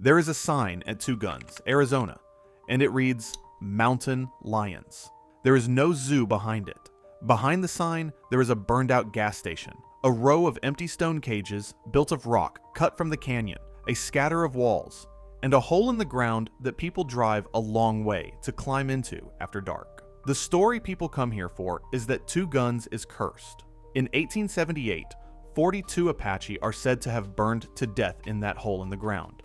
There is a sign at Two Guns, Arizona, and it reads, Mountain Lions. There is no zoo behind it. Behind the sign, there is a burned out gas station, a row of empty stone cages built of rock cut from the canyon, a scatter of walls, and a hole in the ground that people drive a long way to climb into after dark. The story people come here for is that Two Guns is cursed. In 1878, 42 Apache are said to have burned to death in that hole in the ground,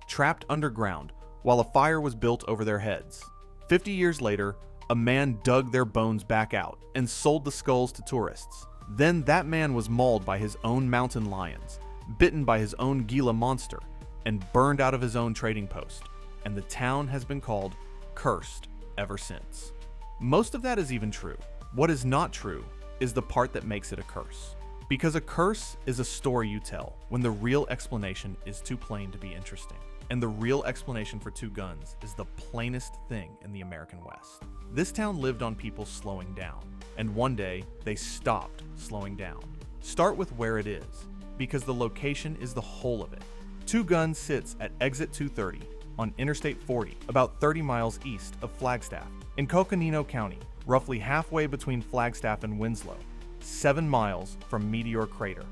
trapped underground while a fire was built over their heads. 50 years later, a man dug their bones back out and sold the skulls to tourists. Then that man was mauled by his own mountain lions, bitten by his own Gila monster, and burned out of his own trading post, and the town has been called cursed ever since. Most of that is even true. What is not true is the part that makes it a curse. Because a curse is a story you tell when the real explanation is too plain to be interesting. And the real explanation for Two Guns is the plainest thing in the American West. This town lived on people slowing down, and one day they stopped slowing down. Start with where it is, because the location is the whole of it. Two Guns sits at exit 230 on Interstate 40, about 30 miles east of Flagstaff, in Coconino County, roughly halfway between Flagstaff and Winslow, 7 miles from Meteor Crater.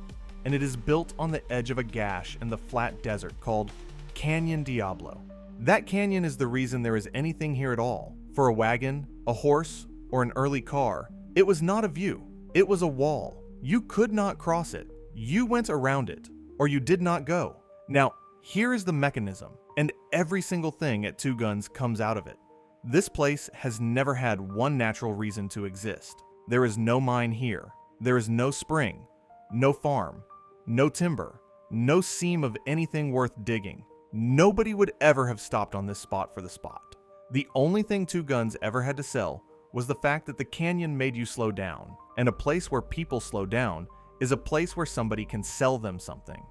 And it is built on the edge of a gash in the flat desert called Canyon Diablo. That canyon is the reason there is anything here at all. For a wagon, a horse, or an early car, it was not a view. It was a wall. You could not cross it. You went around it, or you did not go. Now, here is the mechanism, and every single thing at Two Guns comes out of it. This place has never had one natural reason to exist. There is no mine here. There is no spring, no farm, no timber, no seam of anything worth digging. Nobody would ever have stopped on this spot for the spot. The only thing Two Guns ever had to sell was the fact that the canyon made you slow down, and a place where people slow down is a place where somebody can sell them something.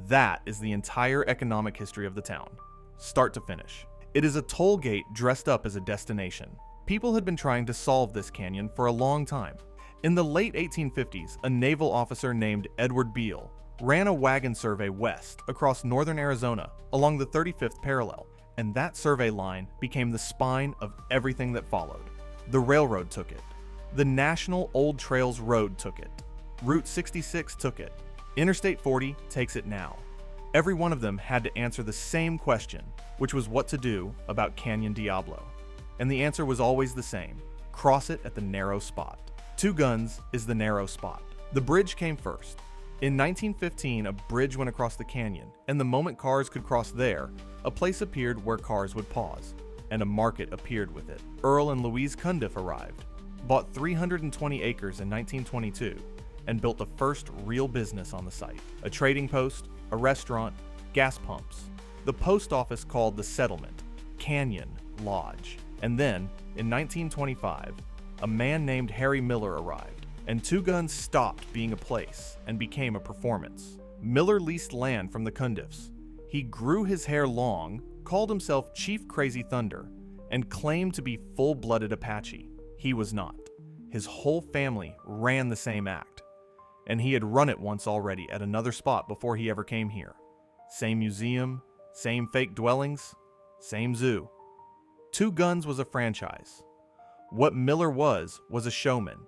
That is the entire economic history of the town, start to finish. It is a toll gate dressed up as a destination. People had been trying to solve this canyon for a long time. In the late 1850s, a naval officer named Edward Beale ran a wagon survey west across northern Arizona along the 35th parallel, and that survey line became the spine of everything that followed. The railroad took it. The National Old Trails Road took it. Route 66 took it. Interstate 40 takes it now. Every one of them had to answer the same question, which was what to do about Canyon Diablo. And the answer was always the same: cross it at the narrow spot. Two Guns is the narrow spot. The bridge came first. In 1915, a bridge went across the canyon, and the moment cars could cross there, a place appeared where cars would pause, and a market appeared with it. Earl and Louise Cundiff arrived, bought 320 acres in 1922, and built the first real business on the site: a trading post, a restaurant, gas pumps. The post office called the settlement Canyon Lodge. And then, in 1925, a man named Harry Miller arrived, and Two Guns stopped being a place and became a performance. Miller leased land from the Cundiffs. He grew his hair long, called himself Chief Crazy Thunder, and claimed to be full-blooded Apache. He was not. His whole family ran the same act, and he had run it once already at another spot before he ever came here. Same museum, same fake dwellings, same zoo. Two Guns was a franchise. What Miller was a showman,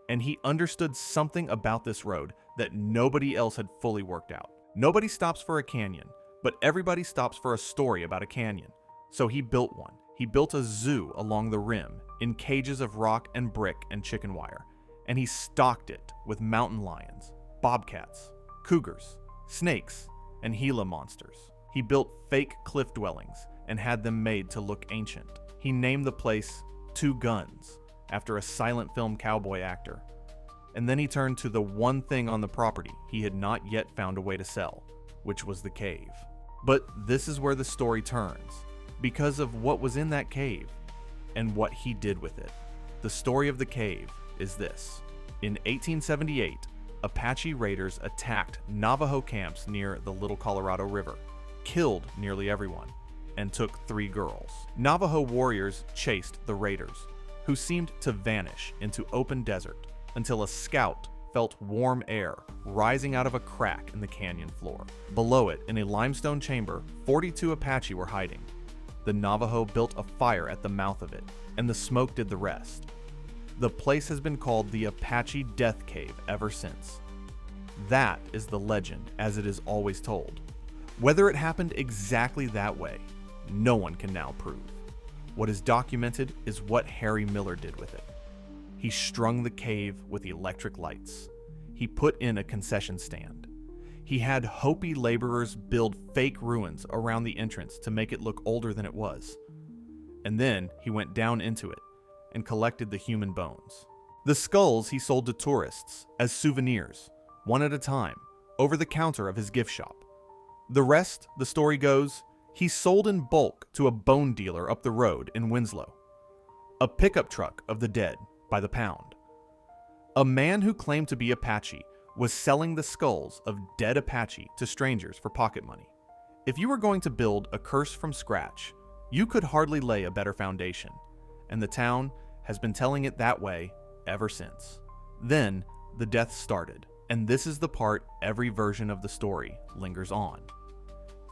and he understood something about this road that nobody else had fully worked out. Nobody stops for a canyon, but everybody stops for a story about a canyon. So he built one. He built a zoo along the rim in cages of rock and brick and chicken wire, and he stocked it with mountain lions, bobcats, cougars, snakes, and Gila monsters. He built fake cliff dwellings and had them made to look ancient. He named the place Two Guns, after a silent film cowboy actor. And then he turned to the one thing on the property he had not yet found a way to sell, which was the cave. But this is where the story turns, because of what was in that cave and what he did with it. The story of the cave is this. In 1878, Apache raiders attacked Navajo camps near the Little Colorado River, killed nearly everyone, and took 3 girls. Navajo warriors chased the raiders, who seemed to vanish into open desert until a scout felt warm air rising out of a crack in the canyon floor. Below it, in a limestone chamber, 42 Apache were hiding. The Navajo built a fire at the mouth of it, and the smoke did the rest. The place has been called the Apache Death Cave ever since. That is the legend as it is always told. Whether it happened exactly that way, no one can now prove. What is documented is what Harry Miller did with it. He strung the cave with electric lights. He put in a concession stand. He had Hopi laborers build fake ruins around the entrance to make it look older than it was. And then he went down into it and collected the human bones. The skulls he sold to tourists as souvenirs, one at a time, over the counter of his gift shop. The rest, the story goes, he sold in bulk to a bone dealer up the road in Winslow. A pickup truck of the dead by the pound. A man who claimed to be Apache was selling the skulls of dead Apache to strangers for pocket money. If you were going to build a curse from scratch, you could hardly lay a better foundation, and the town has been telling it that way ever since. Then, the deaths started, and this is the part every version of the story lingers on.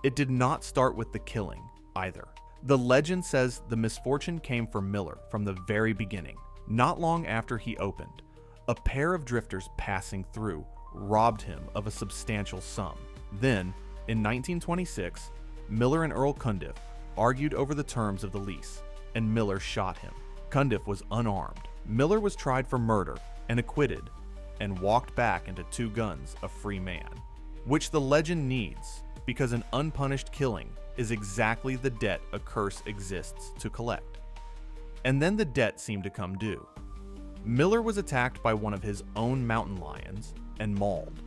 It did not start with the killing, either. The legend says the misfortune came for Miller from the very beginning. Not long after he opened, a pair of drifters passing through robbed him of a substantial sum. Then, in 1926, Miller and Earl Cundiff argued over the terms of the lease, and Miller shot him. Cundiff was unarmed. Miller was tried for murder and acquitted, and walked back into Two Guns a free man, which the legend needs because an unpunished killing is exactly the debt a curse exists to collect. And then the debt seemed to come due. Miller was attacked by one of his own mountain lions and mauled.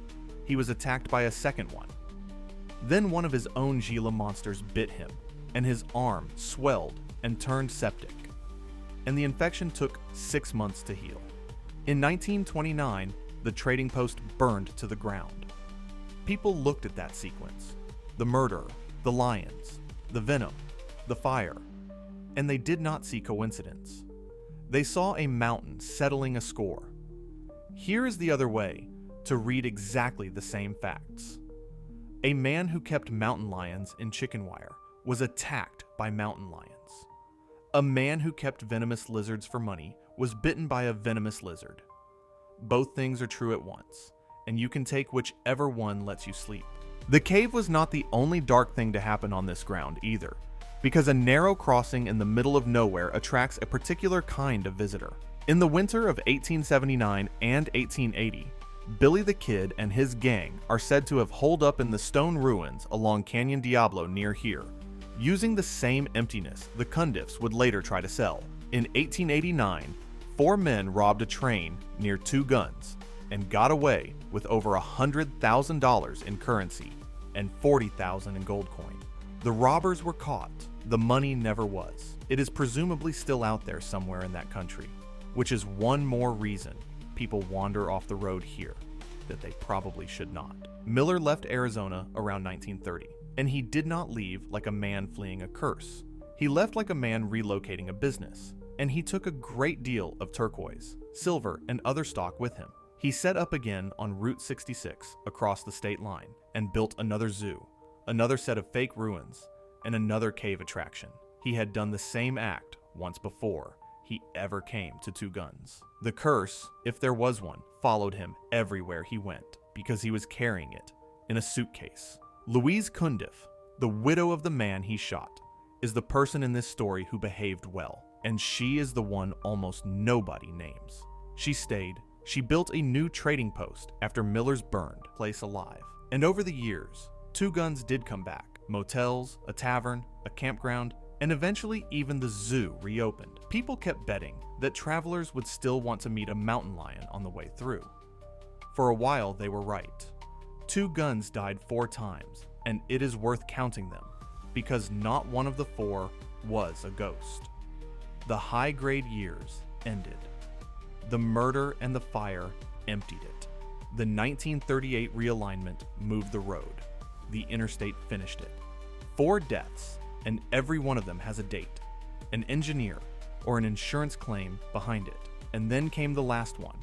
He was attacked by a second one. Then one of his own Gila monsters bit him, and his arm swelled and turned septic, and the infection took 6 months to heal. In 1929, the trading post burned to the ground. People looked at that sequence, the murderer, the lions, the venom, the fire, and they did not see coincidence. They saw a mountain settling a score. Here is the other way to read exactly the same facts. A man who kept mountain lions in chicken wire was attacked by mountain lions. A man who kept venomous lizards for money was bitten by a venomous lizard. Both things are true at once, and you can take whichever one lets you sleep. The cave was not the only dark thing to happen on this ground either, because a narrow crossing in the middle of nowhere attracts a particular kind of visitor. In the winter of 1879 and 1880, Billy the Kid and his gang are said to have holed up in the stone ruins along Canyon Diablo near here, using the same emptiness the Cundiffs would later try to sell. In 1889, 4 men robbed a train near Two Guns and got away with over $100,000 in currency and $40,000 in gold coin. The robbers were caught. The money never was. It is presumably still out there somewhere in that country, which is one more reason people wander off the road here that they probably should not. Miller left Arizona around 1930, and he did not leave like a man fleeing a curse. He left like a man relocating a business, and he took a great deal of turquoise, silver, and other stock with him. He set up again on Route 66 across the state line and built another zoo, another set of fake ruins, and another cave attraction. He had done the same act once before he ever came to Two Guns. The curse, if there was one, followed him everywhere he went because he was carrying it in a suitcase. Louise Cundiff, the widow of the man he shot, is the person in this story who behaved well, and she is the one almost nobody names. She stayed. She built a new trading post after Miller's burned place alive. And over the years, Two Guns did come back. Motels, a tavern, a campground, and eventually even the zoo reopened. People kept betting that travelers would still want to meet a mountain lion on the way through. For a while, they were right. Two Guns died 4 times, and it is worth counting them, because not one of the 4 was a ghost. The high-grade years ended. The murder and the fire emptied it. The 1938 realignment moved the road. The interstate finished it. 4 deaths, and every one of them has a date, an engineer, or an insurance claim behind it. And then came the last one,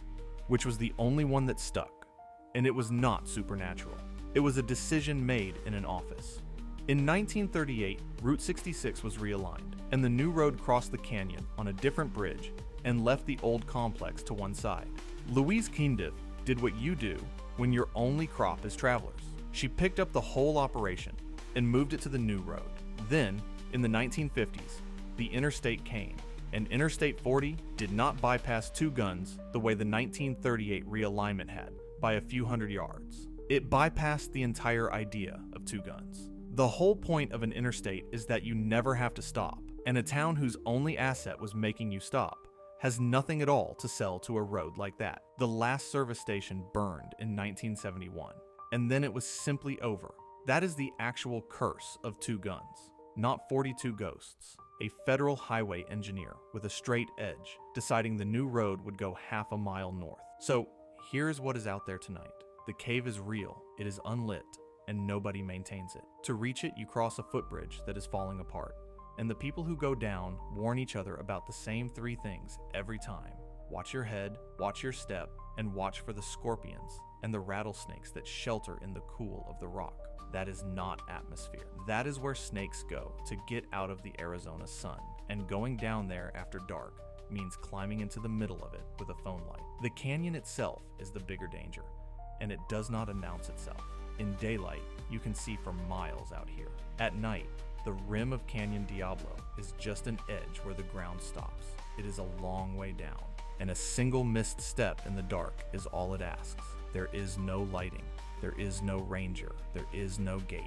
which was the only one that stuck. And it was not supernatural. It was a decision made in an office. In 1938, Route 66 was realigned, and the new road crossed the canyon on a different bridge and left the old complex to one side. Louise Keendif did what you do when your only crop is travelers. She picked up the whole operation and moved it to the new road. Then, in the 1950s, the interstate came, and Interstate 40 did not bypass two guns the way the 1938 realignment had, by a few hundred yards. It bypassed the entire idea of two guns. The whole point of an interstate is that you never have to stop, and a town whose only asset was making you stop has nothing at all to sell to a road like that. The last service station burned in 1971, and then it was simply over. That is the actual curse of two guns, not 42 ghosts. A federal highway engineer with a straight edge deciding the new road would go half a mile north. So here's what is out there tonight. The cave is real, it is unlit, and nobody maintains it. To reach it, you cross a footbridge that is falling apart, and the people who go down warn each other about the same three things every time. Watch your head, watch your step, and watch for the scorpions and the rattlesnakes that shelter in the cool of the rock. That is not atmosphere. That is where snakes go to get out of the Arizona sun, and going down there after dark means climbing into the middle of it with a phone light. The canyon itself is the bigger danger, and it does not announce itself. In daylight, you can see for miles out here. At night, the rim of Canyon Diablo is just an edge where the ground stops. It is a long way down, and a single missed step in the dark is all it asks. There is no lighting, there is no ranger, there is no gate.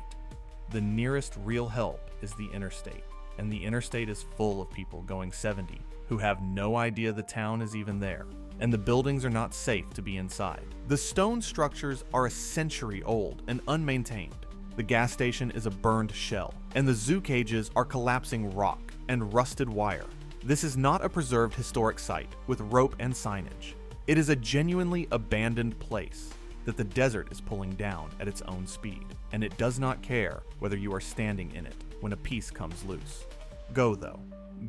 The nearest real help is the interstate, and the interstate is full of people going 70 who have no idea the town is even there, and the buildings are not safe to be inside. The stone structures are a century old and unmaintained. The gas station is a burned shell, and the zoo cages are collapsing rock and rusted wire. This is not a preserved historic site with rope and signage. It is a genuinely abandoned place that the desert is pulling down at its own speed, and it does not care whether you are standing in it when a piece comes loose. Go though.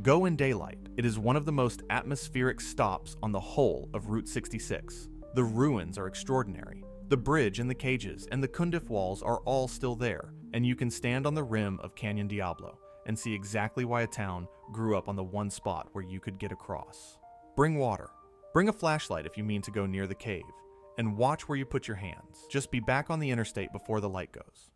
Go in daylight. It is one of the most atmospheric stops on the whole of Route 66. The ruins are extraordinary. The bridge and the cages and the Kundif walls are all still there, and you can stand on the rim of Canyon Diablo and see exactly why a town grew up on the one spot where you could get across. Bring water. Bring a flashlight if you mean to go near the cave, and watch where you put your hands. Just be back on the interstate before the light goes.